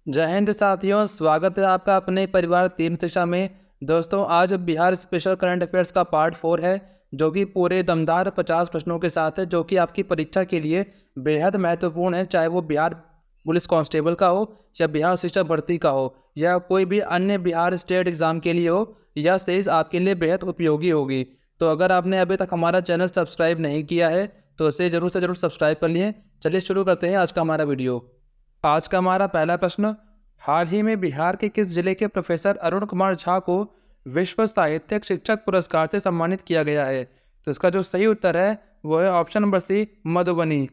जय हिंद साथियों, स्वागत है आपका अपने परिवार तीन शिक्षा में। दोस्तों, आज बिहार स्पेशल करंट अफेयर्स का पार्ट 4 है, जो कि पूरे दमदार 50 प्रश्नों के साथ है, जो कि आपकी परीक्षा के लिए बेहद महत्वपूर्ण है। चाहे वो बिहार पुलिस कांस्टेबल का हो, या बिहार शिक्षक भर्ती का हो, या कोई भी अन्य बिहार स्टेट एग्जाम के लिए हो, यह सीरीज आपके लिए बेहद उपयोगी होगी। तो अगर आपने अभी तक हमारा चैनल सब्सक्राइब नहीं किया है तो इसे जरूर से जरूर सब्सक्राइब कर लिए। चलिए शुरू करते हैं आज का हमारा वीडियो। आज का हमारा पहला प्रश्न, हाल ही में बिहार के किस जिले के प्रोफेसर अरुण कुमार झा को विश्व साहित्यिक शिक्षक पुरस्कार से सम्मानित किया गया है? तो इसका जो सही उत्तर है वो है ऑप्शन नंबर सी, मधुबनी।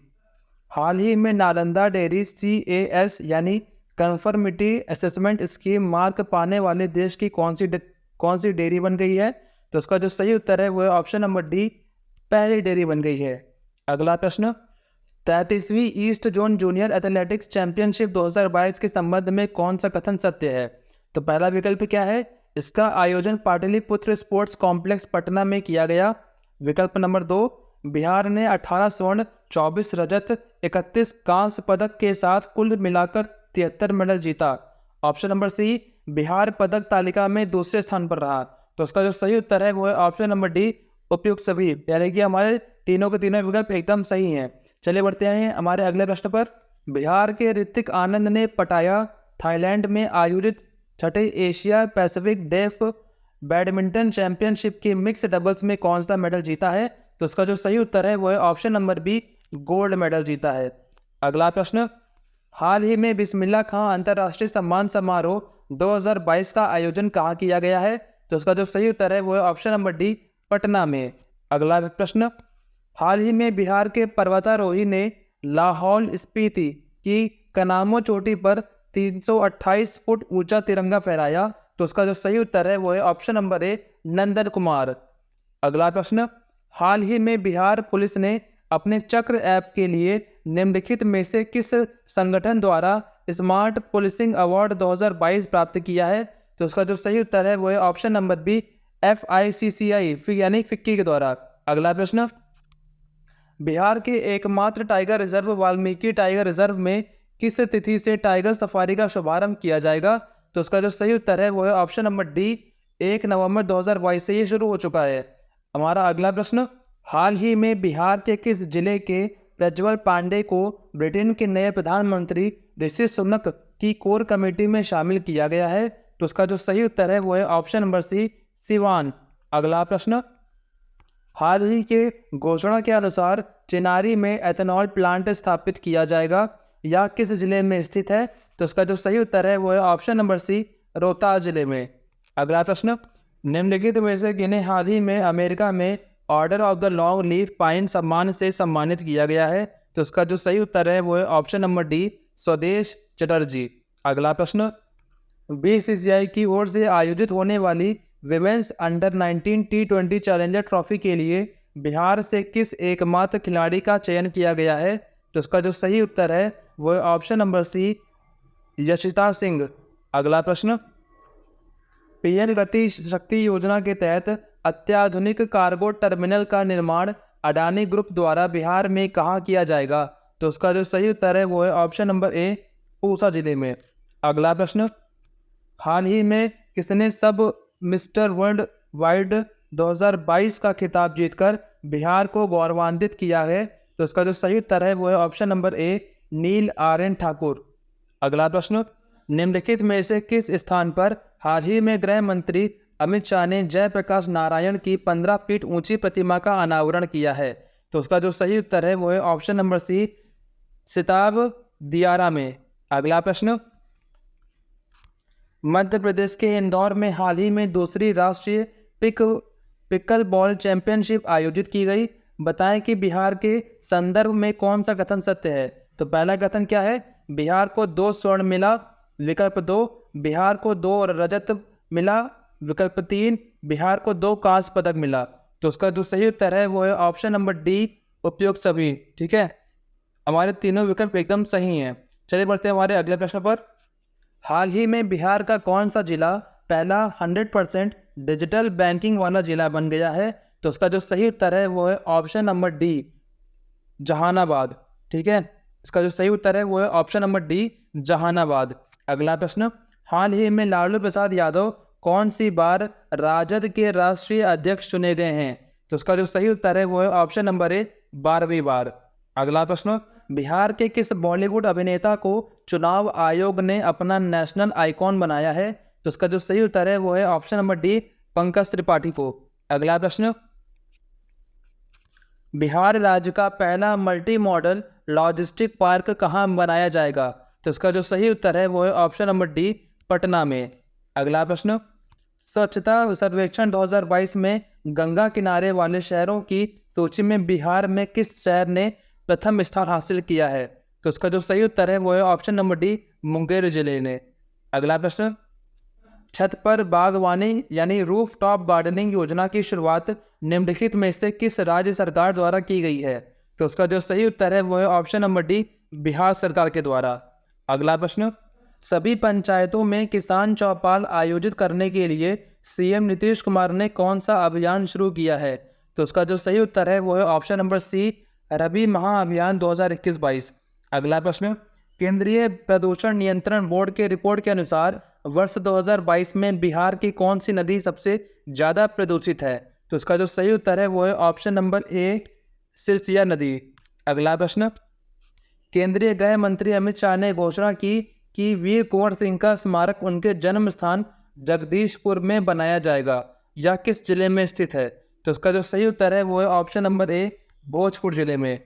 हाल ही में नालंदा डेयरी CAS यानी कन्फर्मिटी असेसमेंट स्कीम मार्क पाने वाले देश की कौन सी डेयरी बन गई है? तो इसका जो सही उत्तर है वो है ऑप्शन नंबर डी, पहली डेयरी बन गई है। अगला प्रश्न, 33वीं east zone junior athletics championship 2022 के संबंध में कौन सा कथन सत्य है? तो पहला विकल्प क्या है? इसका आयोजन पाटलिपुत्र स्पोर्ट्स कॉम्प्लेक्स पटना में किया गया। विकल्प नंबर 2, बिहार ने 18 स्वर्ण, 24 रजत, 31 कांस्य पदक के साथ कुल मिलाकर 73 मेडल जीता। ऑप्शन नंबर सी, बिहार पदक तालिका में दूसरे स्थान पर रहा। तो इसका जो सही उत्तर है वो है ऑप्शन नंबर डी, उपयुक्त सभी, यानी कि हमारे तीनों के तीनों विकल्प एकदम सही हैं। चलिए बढ़ते हैं हमारे अगले प्रश्न पर। बिहार के ऋतिक आनंद ने पटाया थाईलैंड में आयोजित छठे Asia Pacific deaf badminton championship के मिक्स डबल्स में कौन सा मेडल जीता है? तो इसका जो सही उत्तर है वो है option number B, gold medal जीता है। अगला प्रश्न, हाल ही में बिस्मिल्लाह खां अंतर्राष्ट्रीय सम्मान समारोह 2022 का आयोजन कहाँ किया गया है? तो इसका जो सही उत्तर है वो है ऑप्शन नंबर डी, पटना में। अगला प्रश्न, हाल ही में बिहार के पर्वतारोही ने लाहौल स्पीति की कनामो चोटी पर 328 फुट ऊंचा तिरंगा फहराया। तो उसका जो सही उत्तर है वो है ऑप्शन नंबर ए, नंदन कुमार। अगला प्रश्न, हाल ही में बिहार पुलिस ने अपने चक्र ऐप के लिए निम्नलिखित में से किस संगठन द्वारा स्मार्ट पुलिसिंग अवार्ड 2022 प्राप्त किया है? तो उसका जो सही उत्तर है वो है ऑप्शन नंबर बी, FICCI यानी फिक्की के द्वारा। अगला प्रश्न, बिहार के एकमात्र tiger reserve Valmiki tiger reserve में किस तिथि से टाइगर सफारी का शुभारंभ किया जाएगा? तो उसका जो सही उत्तर है वो है ऑप्शन नंबर डी, 1 नवंबर 2022 से ये शुरू हो चुका है। हमारा अगला प्रश्न, हाल ही में बिहार के किस जिले के प्रज्वल पांडे को ब्रिटेन के नए प्रधानमंत्री ऋषि सुनक की कोर कमेटी में शामिल किया गया है? तो उसका जो सही उत्तर है वो है ऑप्शन नंबर सी, सिवान। अगला प्रश्न, हाल ही के घोषणा के अनुसार चिनारी में एथेनॉल प्लांट स्थापित किया जाएगा, यह किस जिले में स्थित है? तो इसका जो सही उत्तर है वो है ऑप्शन नंबर सी, रोहतास जिले में। अगला प्रश्न, निम्नलिखित में से किन्हें हाल ही में अमेरिका में order of the long leaf pine सम्मान से सम्मानित किया गया है? तो इसका जो सही उत्तर है वो है ऑप्शन नंबर डी, स्वदेश चटर्जी। अगला प्रश्न, BCCI की ओर से आयोजित होने वाली women's under 19 T20 challenger trophy के लिए बिहार से किस एकमात्र खिलाड़ी का चयन किया गया है? तो इसका जो सही उत्तर है वो है option number C, Yashita Singh. अगला प्रश्न, PM गति शक्ति योजना के तहत अत्याधुनिक कार्गो टर्मिनल का निर्माण अडानी ग्रुप द्वारा बिहार में कहाँ किया जाएगा? तो उसका जो सही उत्तर है वो है ऑप्शन नंबर ए, पूसा जिले में। अगला प्रश्न, हाल ही में किसने सब मिस्टर वर्ल्ड वाइड 2022 का खिताब जीतकर बिहार को गौरवान्वित किया है? तो इसका जो सही उत्तर है वो है ऑप्शन नंबर ए, नील आर्यन ठाकुर। अगला प्रश्न, निम्नलिखित में से किस स्थान पर हाल ही में गृह मंत्री अमित शाह ने जयप्रकाश नारायण की 15 फीट ऊंची प्रतिमा का अनावरण किया है? तो उसका जो सही उत्तर है वो है ऑप्शन नंबर सी, सिताब दियारा में। अगला प्रश्न, मध्य प्रदेश के इंदौर में हाल ही में दूसरी राष्ट्रीय पिकल बॉल चैंपियनशिप आयोजित की गई। बताएं कि बिहार के संदर्भ में कौन सा कथन सत्य है? तो पहला कथन क्या है? बिहार को 2 स्वर्ण मिला। विकल्प 2, बिहार को 2 रजत मिला। विकल्प 3, बिहार को 2 कांस्य पदक मिला। तो उसका जो सही उत्तर है वो है ऑप्शन नंबर डी, उपयुक्त सभी। ठीक है, हमारे तीनों विकल्प एकदम सही हैं। चलिए बढ़ते हैं हमारे अगले प्रश्न पर। हाल ही में बिहार का कौन सा जिला पहला 100% डिजिटल बैंकिंग वाला जिला बन गया है? तो उसका जो सही उत्तर है वो है ऑप्शन नंबर डी, जहानाबाद। ठीक है, इसका जो सही उत्तर है वो है ऑप्शन नंबर डी, जहानाबाद। अगला प्रश्न, हाल ही में लालू प्रसाद यादव कौन सी बार राजद के राष्ट्रीय अध्यक्ष चुने गए हैं? तो इसका जो सही उत्तर है वो है ऑप्शन नंबर ए, 12वीं बार। अगला प्रश्न, बिहार के किस बॉलीवुड अभिनेता को चुनाव आयोग ने अपना नेशनल आइकॉन बनाया है? तो इसका जो सही उत्तर है वो है option number D, Pankaj Tripathi को। अगला प्रश्न, बिहार राज्य का पहला मल्टी मॉडल लॉजिस्टिक पार्क कहाँ बनाया जाएगा? तो इसका जो सही उत्तर है वो है ऑप्शन नंबर डी, पटना में। अगला प्रश्न, स्वच्छता सर्वेक्षण 2022 में गंगा किनारे वाले शहरों की सूची में बिहार में किस शहर ने प्रथम स्थान हासिल किया है? तो इसका जो सही उत्तर है वो है ऑप्शन नंबर डी, मुंगेर जिले ने। अगला प्रश्न, छत पर बागवानी यानी रूफ टॉप गार्डनिंग योजना की शुरुआत निम्नलिखित में से किस राज्य सरकार द्वारा की गई है? तो उसका जो सही उत्तर है वो है ऑप्शन नंबर डी, बिहार सरकार के द्वारा। अगला प्रश्न, सभी पंचायतों में किसान चौपाल आयोजित करने के लिए सीएम नीतीश कुमार ने कौन सा अभियान शुरू किया है? तो उसका जो सही उत्तर है वो है ऑप्शन नंबर सी, रबी महाअभियान 2021-22। अगला प्रश्न, केंद्रीय प्रदूषण नियंत्रण बोर्ड के रिपोर्ट के अनुसार वर्ष 2022 में बिहार की कौन सी नदी सबसे ज़्यादा प्रदूषित है? तो इसका जो सही उत्तर है वो है ऑप्शन नंबर ए, सिरसिया नदी। अगला प्रश्न, केंद्रीय गृह मंत्री अमित शाह ने घोषणा की कि वीर कुंवर सिंह का स्मारक उनके जन्म स्थान जगदीशपुर में बनाया जाएगा। यह किस जिले में स्थित है? तो इसका जो सही उत्तर है वो है ऑप्शन नंबर ए, भोजपुर जिले में।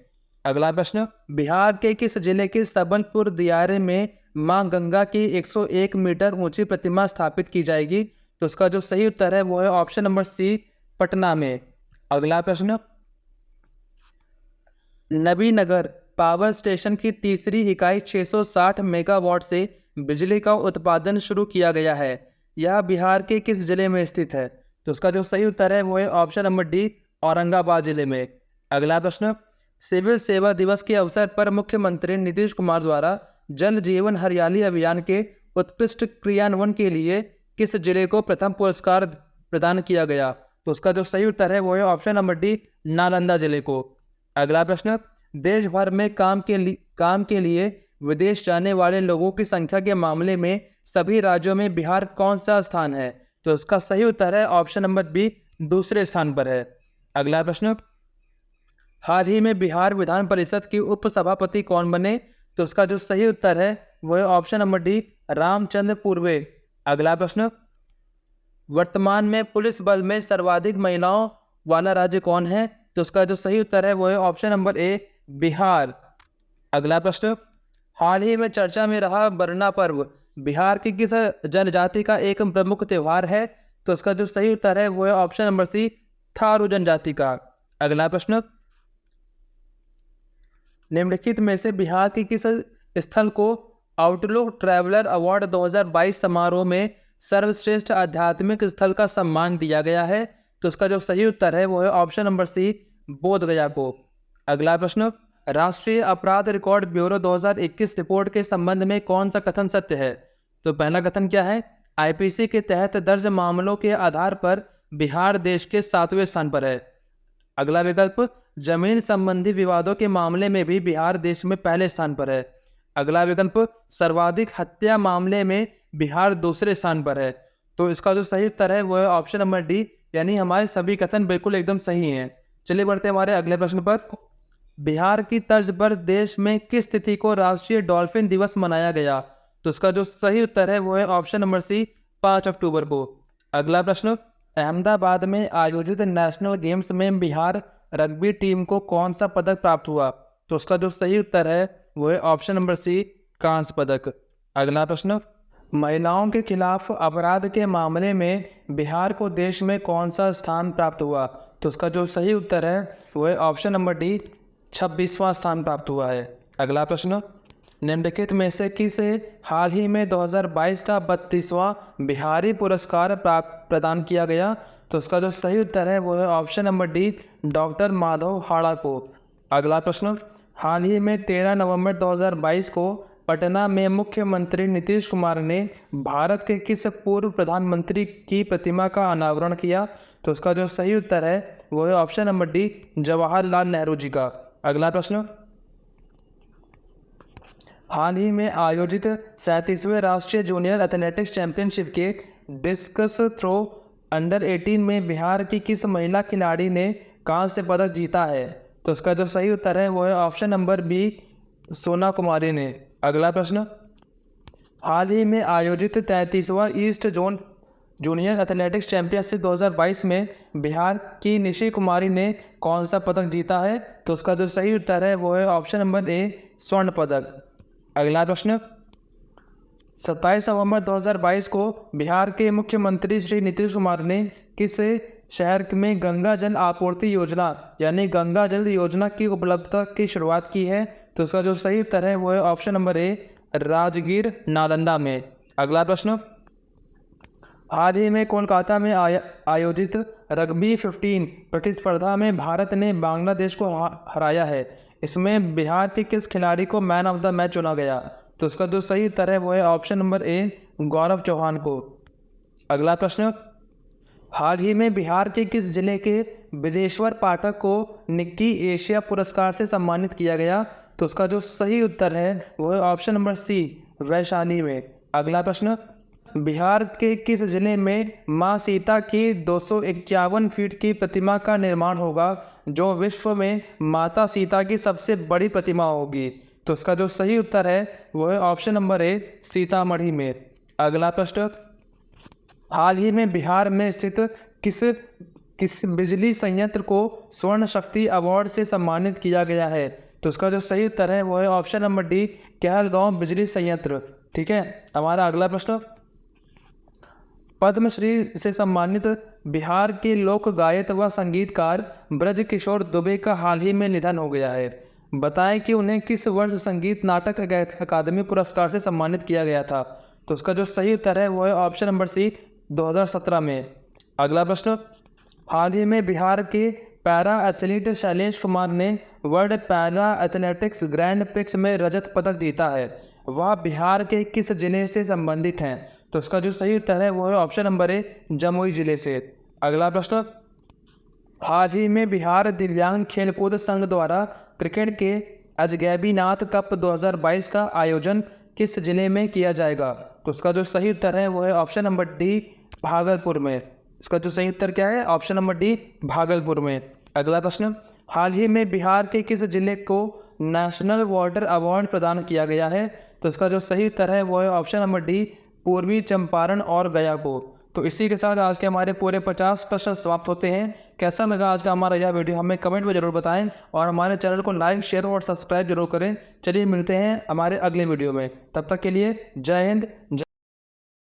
अगला प्रश्न, बिहार के किस जिले के सबलपुर दियारे में मां गंगा की 101 मीटर ऊंची प्रतिमा स्थापित की जाएगी? तो उसका जो सही उत्तर है वो है ऑप्शन नंबर सी, पटना में। अगला प्रश्न, नबीनगर पावर स्टेशन की तीसरी इकाई 660 मेगावाट से बिजली का उत्पादन शुरू किया गया है। यह बिहार के किस जिले में स्थित है? तो उसका जो सही उत्तर है वो है ऑप्शन नंबर डी, औरंगाबाद जिले में। अगला प्रश्न, सिविल सेवा दिवस के अवसर पर मुख्यमंत्री नीतीश कुमार द्वारा जल जीवन हरियाली अभियान के उत्कृष्ट क्रियान्वयन के लिए किस जिले को प्रथम पुरस्कार प्रदान किया गया? तो उसका जो सही उत्तर है वो है ऑप्शन नंबर डी, नालंदा जिले को। अगला प्रश्न, देश भर में काम के लिए विदेश जाने वाले लोगों की संख्या के मामले में सभी राज्यों में बिहार कौन सा स्थान है? तो इसका सही उत्तर है ऑप्शन नंबर बी, दूसरे स्थान पर है। अगला प्रश्न, हाल ही में बिहार विधान परिषद की उपसभापति कौन बने? तो उसका जो सही उत्तर है वो है option number D, Ramchandra Purve. अगला प्रश्न, वर्तमान में पुलिस बल में सर्वाधिक महिलाओं वाला राज्य कौन है? तो उसका जो सही उत्तर है वो है ऑप्शन नंबर ए, बिहार। अगला प्रश्न, हाल ही में चर्चा में रहा बरना पर्व बिहार की किस जनजाति का एक प्रमुख त्योहार है? तो उसका जो सही उत्तर है वो है ऑप्शन नंबर सी, थारू जनजाति का। अगला प्रश्न, निम्नलिखित में से बिहार के किस स्थल को आउटलुक ट्रैवलर अवार्ड 2022 समारोह में सर्वश्रेष्ठ आध्यात्मिक स्थल का सम्मान दिया गया है? तो उसका जो सही उत्तर है वो है ऑप्शन नंबर सी, बोधगया को। अगला प्रश्न, राष्ट्रीय अपराध रिकॉर्ड ब्यूरो 2021 रिपोर्ट के संबंध में कौन सा कथन सत्य है? तो पहला कथन क्या है? आईपीसी के तहत दर्ज मामलों के आधार पर बिहार देश के 7वें स्थान पर है। अगला विकल्प, जमीन संबंधी विवादों के मामले में भी बिहार देश में पहले स्थान पर है। अगला विकल्प, सर्वाधिक हत्या मामले में बिहार दूसरे स्थान पर है। तो इसका जो सही उत्तर है वो है ऑप्शन नंबर डी, यानी हमारे सभी कथन बिल्कुल एकदम सही हैं। चलिए बढ़ते हैं हमारे अगले प्रश्न पर। बिहार की तर्ज पर देश में किस तिथि को राष्ट्रीय डॉल्फिन दिवस मनाया गया? तो इसका जो सही उत्तर है वो है ऑप्शन नंबर सी, 5 अक्टूबर को। अगला प्रश्न, अहमदाबाद में आयोजित नेशनल गेम्स में बिहार रग्बी टीम को कौन सा पदक प्राप्त हुआ? तो उसका जो सही उत्तर है वो है ऑप्शन नंबर सी, कांस्य पदक। अगला प्रश्न, महिलाओं के खिलाफ अपराध के मामले में बिहार को देश में कौन सा स्थान प्राप्त हुआ? तो उसका जो सही उत्तर है वो है ऑप्शन नंबर डी, 26वां स्थान प्राप्त हुआ है। अगला प्रश्न, निम्नलिखित में से किसे हाल ही में 2022 का 32वां बिहारी पुरस्कार प्रदान किया गया? तो उसका जो सही उत्तर है वो है option number D, doctor Madhav Hada को। अगला प्रश्न, हाल ही में 13 नवंबर 2022 को पटना में मुख्यमंत्री नीतीश कुमार ने भारत के किस पूर्व प्रधानमंत्री की प्रतिमा का अनावरण किया? तो उसका जो सही उत्तर है वो है option number D, Jawaharlal Nehru ji का। अगला प्रश्न, हाल ही में आयोजित 37वें राष्ट्रीय जूनियर एथलेटिक्स चैंपियनशिप के डिस्कस थ्रो अंडर 18 में बिहार की किस महिला खिलाड़ी ने कांस्य पदक जीता है? तो इसका जो सही उत्तर है वो है ऑप्शन नंबर बी, सोना कुमारी ने। अगला प्रश्न, हाल ही में आयोजित 33वां east zone junior athletics championship 2022 में बिहार की निशी कुमारी ने कौन सा पदक जीता है? तो उसका जो सही उत्तर है वो है ऑप्शन नंबर ए, स्वर्ण पदक। अगला प्रश्न, 27 नवंबर 2022 को बिहार के मुख्यमंत्री श्री नीतीश कुमार ने किस शहर में गंगा जल आपूर्ति योजना यानी गंगा जल योजना की उपलब्धता की शुरुआत की है? तो उसका जो सही उत्तर है वो है option number A, Rajgir Nalanda में। अगला प्रश्न, हाल ही में कोलकाता में आयोजित रग्बी 15 प्रतिस्पर्धा में भारत ने बांग्लादेश को हराया है। इसमें बिहार के किस खिलाड़ी को मैन ऑफ द मैच चुना गया? तो उसका जो सही उत्तर है वो है ऑप्शन नंबर ए, गौरव चौहान को। अगला प्रश्न, हाल ही में बिहार के किस जिले के विदेश्वर पाठक को निक्की एशिया पुरस्कार से सम्मानित किया गया? तो उसका जो सही उत्तर है वो है ऑप्शन नंबर सी, वैशाली में। अगला प्रश्न, बिहार के किस जिले में मां सीता की 251 फीट की प्रतिमा का निर्माण होगा जो विश्व में माता सीता की सबसे बड़ी प्रतिमा होगी? तो इसका जो सही उत्तर है वो है ऑप्शन नंबर ए, सीतामढ़ी में। अगला प्रश्न, हाल ही में बिहार में स्थित किस बिजली संयंत्र को स्वर्ण शक्ति अवार्ड से सम्मानित किया गया है? तो उसका जो सही उत्तर है वो है ऑप्शन नंबर डी, कहलगांव बिजली संयंत्र। ठीक है, हमारा अगला प्रश्न, पद्मश्री से सम्मानित बिहार के लोक गायक व संगीतकार ब्रज किशोर दुबे का हाल ही में निधन हो गया है। बताएं कि उन्हें किस वर्ष संगीत नाटक अकादमी पुरस्कार से सम्मानित किया गया था? तो उसका जो सही उत्तर है वो है ऑप्शन नंबर सी, 2017 में। अगला प्रश्न, हाल ही में बिहार के पैरा एथलीट शैलेश कुमार ने world para athletics grand prix में रजत पदक जीता है। वह बिहार के किस जिले से संबंधित हैं? तो इसका जो सही उत्तर है वो है ऑप्शन नंबर ए, जमुई जिले से। अगला प्रश्न, हाल ही में बिहार दिव्यांग खेलकूद संघ द्वारा क्रिकेट के अजगैबीनाथ कप 2022 का आयोजन किस जिले में किया जाएगा? तो उसका जो सही उत्तर है वो है ऑप्शन नंबर डी, भागलपुर में। इसका जो सही उत्तर क्या है? ऑप्शन नंबर डी, भागलपुर में। अगला प्रश्न, हाल ही में बिहार के किस जिले को नेशनल वाटर अवार्ड प्रदान किया गया है? तो इसका जो सही उत्तर है वो है ऑप्शन नंबर डी, पूर्वी चंपारण और गया को। तो इसी के साथ आज के हमारे पूरे 50 प्रश्न समाप्त होते हैं। कैसा लगा आज का हमारा यह वीडियो हमें कमेंट में जरूर बताएं और हमारे चैनल को लाइक, शेयर और सब्सक्राइब जरूर करें। चलिए मिलते हैं हमारे अगले वीडियो में, तब तक के लिए जय हिंद।